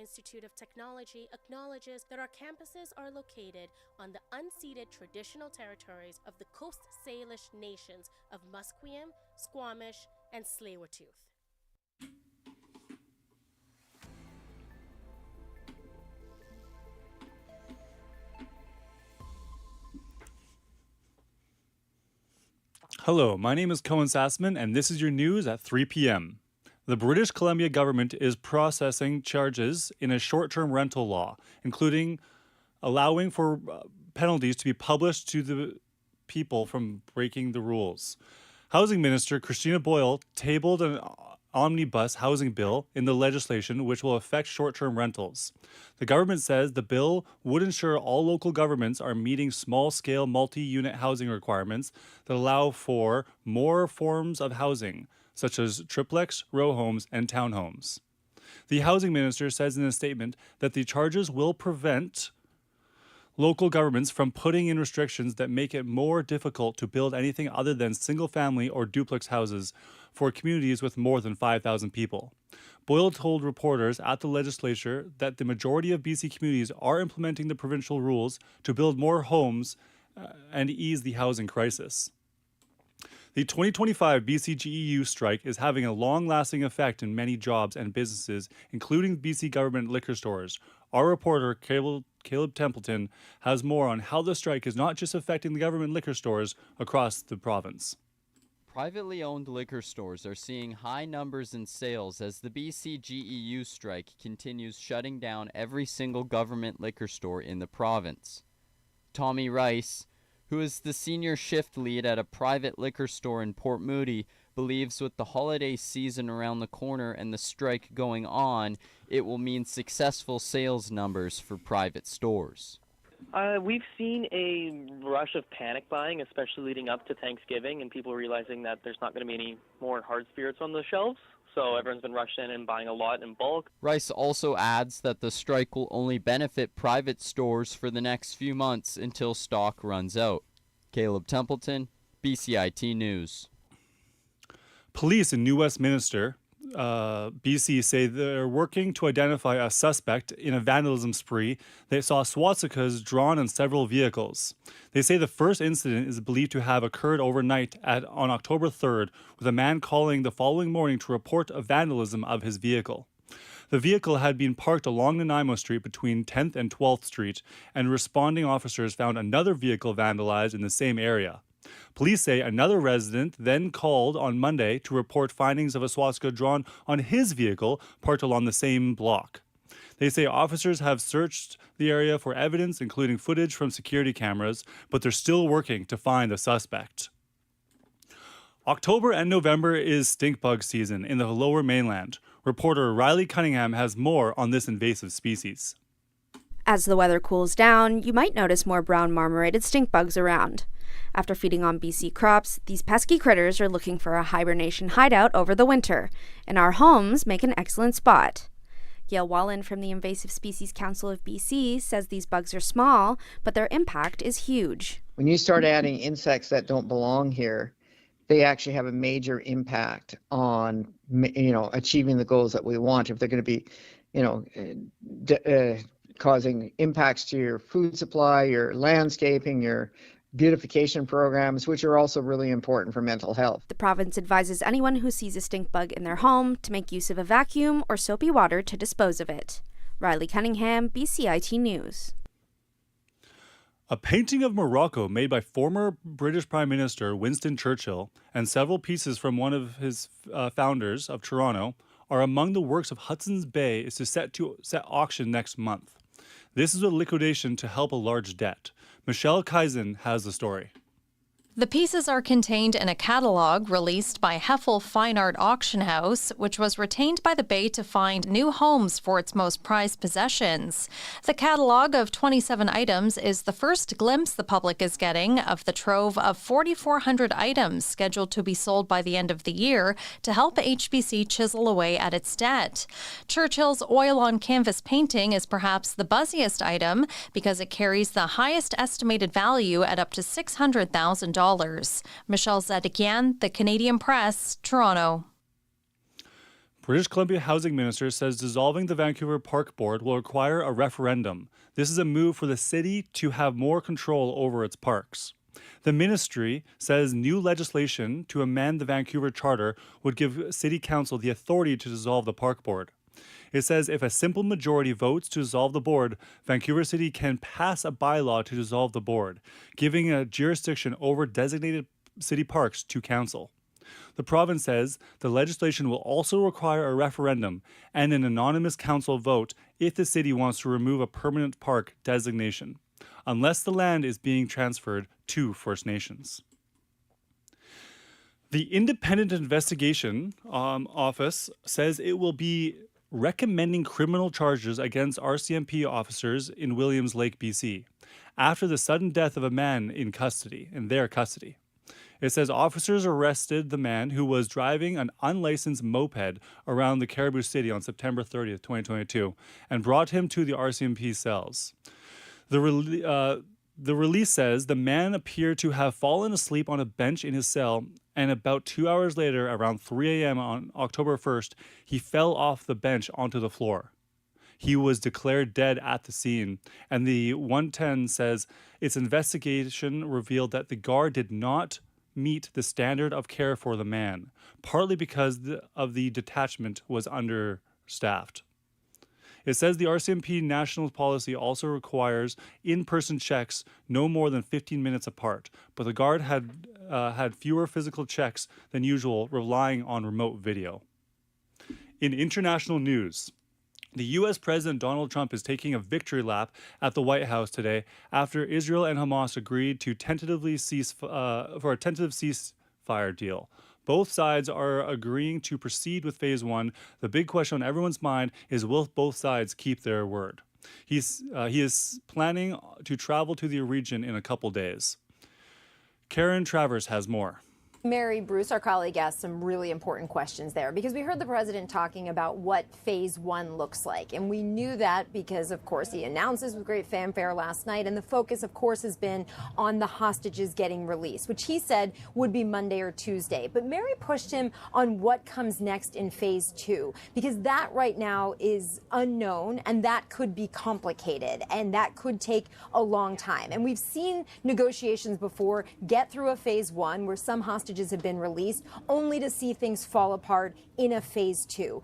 Institute of Technology acknowledges that our campuses are located on the unceded traditional territories of the Coast Salish nations of Musqueam, Squamish, and Tsleil-Waututh. Hello, my name is Cohen Sassman, and this is your news at 3 p.m. The British Columbia government is processing charges in a short-term rental law, including allowing for penalties to be published to the people from breaking the rules. Housing Minister Christina Boyle tabled an omnibus housing bill in the legislation which will affect short-term rentals. The government says the bill would ensure all local governments are meeting small-scale multi-unit housing requirements that allow for more forms of housing, such as triplex, row homes, and townhomes. The housing minister says in a statement that the charges will prevent local governments from putting in restrictions that make it more difficult to build anything other than single-family or duplex houses for communities with more than 5,000 people. Boyle told reporters at the legislature that the majority of BC communities are implementing the provincial rules to build more homes and ease the housing crisis. The 2025 BCGEU strike is having a long-lasting effect in many jobs and businesses, including BC government liquor stores. Our reporter, Caleb Templeton, has more on how the strike is not just affecting the government liquor stores across the province. Privately owned liquor stores are seeing high numbers in sales as the BCGEU strike continues shutting down every single government liquor store in the province. Tommy Rice, who is the senior shift lead at a private liquor store in Port Moody, believes with the holiday season around the corner and the strike going on, it will mean successful sales numbers for private stores. We've seen a rush of panic buying, especially leading up to Thanksgiving, and people realizing that there's not going to be any more hard spirits on the shelves. So everyone's been rushed in and buying a lot in bulk. Rice also adds that the strike will only benefit private stores for the next few months until stock runs out. Caleb Templeton, BCIT News. Police in New Westminster, BC, say they're working to identify a suspect in a vandalism spree that saw swastikas drawn on several vehicles. They say the first incident is believed to have occurred overnight on October 3rd, with a man calling the following morning to report a vandalism of his vehicle. The vehicle had been parked along Nanaimo Street between 10th and 12th Street, and responding officers found another vehicle vandalized in the same area. Police say another resident then called on Monday to report findings of a swastika drawn on his vehicle parked along the same block. They say officers have searched the area for evidence, including footage from security cameras, but they're still working to find the suspect. October and November is stink bug season in the Lower Mainland. Reporter Riley Cunningham has more on this invasive species. As the weather cools down, you might notice more brown marmorated stink bugs around. After feeding on BC crops, these pesky critters are looking for a hibernation hideout over the winter, and our homes make an excellent spot. Gail Wallen from the Invasive Species Council of BC says these bugs are small, but their impact is huge. When you start adding insects that don't belong here, they actually have a major impact on, achieving the goals that we want. If they're going to be, causing impacts to your food supply, your landscaping, your beautification programs, which are also really important for mental health. The province advises anyone who sees a stink bug in their home to make use of a vacuum or soapy water to dispose of it. Riley Cunningham, BCIT News. A painting of Morocco made by former British Prime Minister Winston Churchill and several pieces from one of his founders of Toronto are among the works of Hudson's Bay is set auction next month. This is a liquidation to help a large debt. Michelle Kaizen has the story. The pieces are contained in a catalog released by Heffel Fine Art Auction House, which was retained by the Bay to find new homes for its most prized possessions. The catalog of 27 items is the first glimpse the public is getting of the trove of 4,400 items scheduled to be sold by the end of the year to help HBC chisel away at its debt. Churchill's oil-on-canvas painting is perhaps the buzziest item because it carries the highest estimated value at up to $600,000. Michelle Zadikian, The Canadian Press, Toronto. British Columbia Housing Minister says dissolving the Vancouver Park Board will require a referendum. This is a move for the city to have more control over its parks. The ministry says new legislation to amend the Vancouver Charter would give City Council the authority to dissolve the Park Board. It says if a simple majority votes to dissolve the board, Vancouver City can pass a bylaw to dissolve the board, giving a jurisdiction over designated city parks to council. The province says the legislation will also require a referendum and an anonymous council vote if the city wants to remove a permanent park designation, unless the land is being transferred to First Nations. The Independent Investigation Office says it will be recommending criminal charges against RCMP officers in Williams Lake, BC, after the sudden death of a man in their custody. It says officers arrested the man who was driving an unlicensed moped around the Caribou City on September 30th, 2022, and brought him to the RCMP cells. The release says the man appeared to have fallen asleep on a bench in his cell, and about 2 hours later, around 3 a.m. on October 1st, he fell off the bench onto the floor. He was declared dead at the scene, and the 110 says its investigation revealed that the guard did not meet the standard of care for the man, partly because of the detachment was understaffed. It says the RCMP national policy also requires in-person checks no more than 15 minutes apart, but the guard had fewer physical checks than usual, relying on remote video. In international news, the U.S. President Donald Trump is taking a victory lap at the White House today after Israel and Hamas agreed to tentative ceasefire deal. Both sides are agreeing to proceed with Phase 1. The big question on everyone's mind is, will both sides keep their word? He is planning to travel to the region in a couple days. Karen Travers has more. Mary Bruce, our colleague, asked some really important questions there because we heard the president talking about what Phase 1 looks like. And we knew that because, of course, he announces with great fanfare last night. And the focus, of course, has been on the hostages getting released, which he said would be Monday or Tuesday. But Mary pushed him on what comes next in Phase 2, because that right now is unknown and that could be complicated and that could take a long time. And we've seen negotiations before get through a Phase 1 where some hostages have been released, only to see things fall apart in a Phase 2.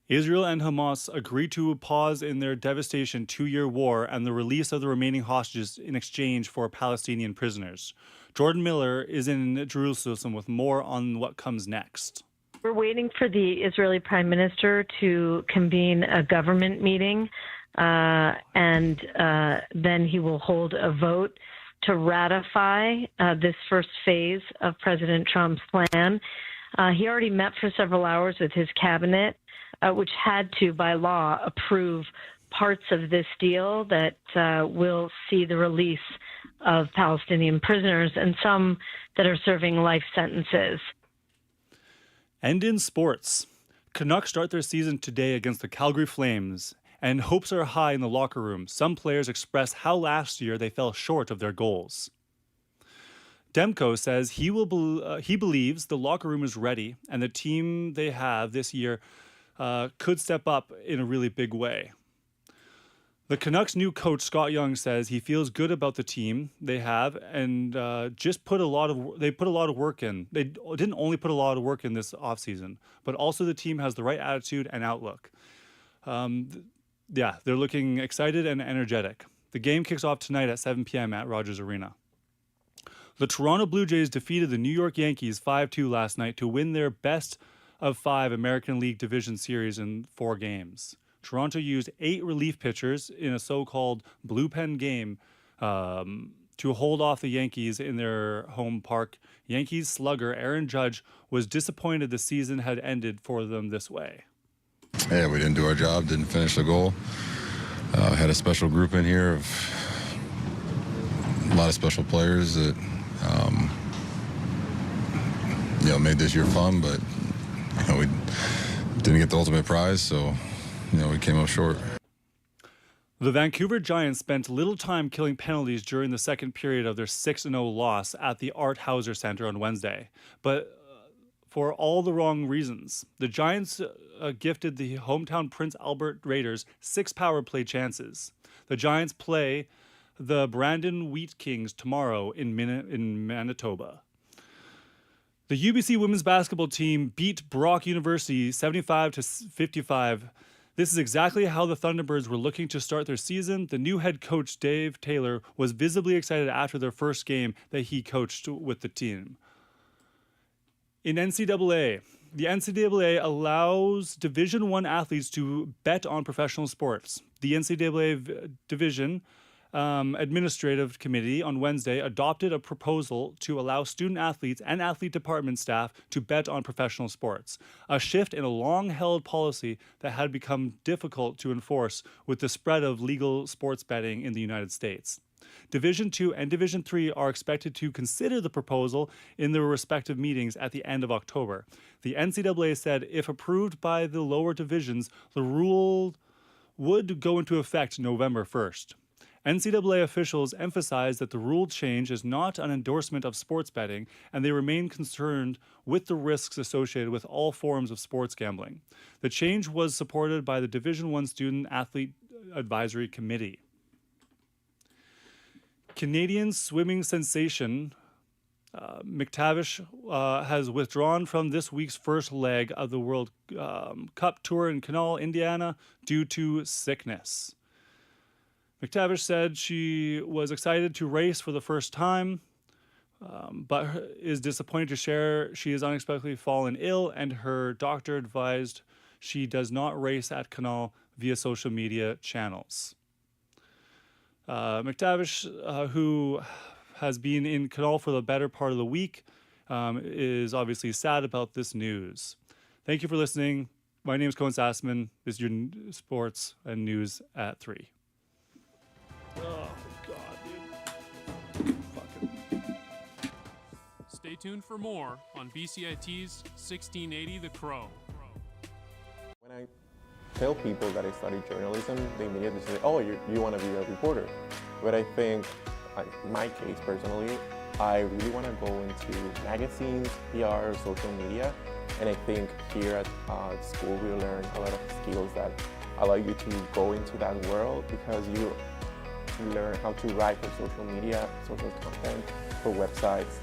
Israel and Hamas agreed to a pause in their devastation 2-year war and the release of the remaining hostages in exchange for Palestinian prisoners. Jordan Miller is in Jerusalem with more on what comes next. We're waiting for the Israeli Prime Minister to convene a government meeting, and then he will hold a vote to ratify this first phase of President Trump's plan. He already met for several hours with his cabinet, which had to, by law, approve parts of this deal that will see the release of Palestinian prisoners and some that are serving life sentences. And in sports, Canucks start their season today against the Calgary Flames, and hopes are high in the locker room. Some players express how last year they fell short of their goals. Demko says he believes the locker room is ready and the team they have this year could step up in a really big way. The Canucks' new coach, Scott Young, says he feels good about the team they have and they put a lot of work in. They didn't only put a lot of work in this offseason, but also the team has the right attitude and outlook. They're looking excited and energetic. The game kicks off tonight at 7 p.m. at Rogers Arena. The Toronto Blue Jays defeated the New York Yankees 5-2 last night to win their best of 5 American League Division Series in 4 games. Toronto used 8 relief pitchers in a so-called blue pen game to hold off the Yankees in their home park. Yankees slugger Aaron Judge was disappointed the season had ended for them this way. Yeah, we didn't do our job, didn't finish the goal. Had a special group in here of a lot of special players that, made this year fun, but, we didn't get the ultimate prize, so, we came up short. The Vancouver Giants spent little time killing penalties during the second period of their 6-0 loss at the Art Hauser Center on Wednesday. But for all the wrong reasons. The Giants gifted the hometown Prince Albert Raiders 6 power play chances. The Giants play the Brandon Wheat Kings tomorrow in Manitoba. The UBC women's basketball team beat Brock University 75-55. This is exactly how the Thunderbirds were looking to start their season. The new head coach, Dave Taylor, was visibly excited after their first game that he coached with the team. In NCAA, the NCAA allows Division I athletes to bet on professional sports. The NCAA Division Administrative Committee on Wednesday adopted a proposal to allow student athletes and athlete department staff to bet on professional sports, a shift in a long-held policy that had become difficult to enforce with the spread of legal sports betting in the United States. Division II and Division III are expected to consider the proposal in their respective meetings at the end of October. The NCAA said if approved by the lower divisions, the rule would go into effect November 1st. NCAA officials emphasized that the rule change is not an endorsement of sports betting, and they remain concerned with the risks associated with all forms of sports gambling. The change was supported by the Division I Student Athlete Advisory Committee. Canadian swimming sensation McTavish has withdrawn from this week's first leg of the World Cup Tour in Canal, Indiana, due to sickness. McTavish said she was excited to race for the first time, but is disappointed to share she has unexpectedly fallen ill, and her doctor advised she does not race at Canal via social media channels. McTavish, who has been in Canal for the better part of the week, is obviously sad about this news. Thank you for listening. My name is Cohen Sassman. This is your sports and news at 3. Oh, God, dude. Fucking. Stay tuned for more on BCIT's 1680 The Crow. When I tell people that I studied journalism, they immediately say, oh, you want to be a reporter. But I think, in my case personally, I really want to go into magazines, PR, social media. And I think here at school we learn a lot of skills that allow you to go into that world, because you learn how to write for social media, social content, for websites,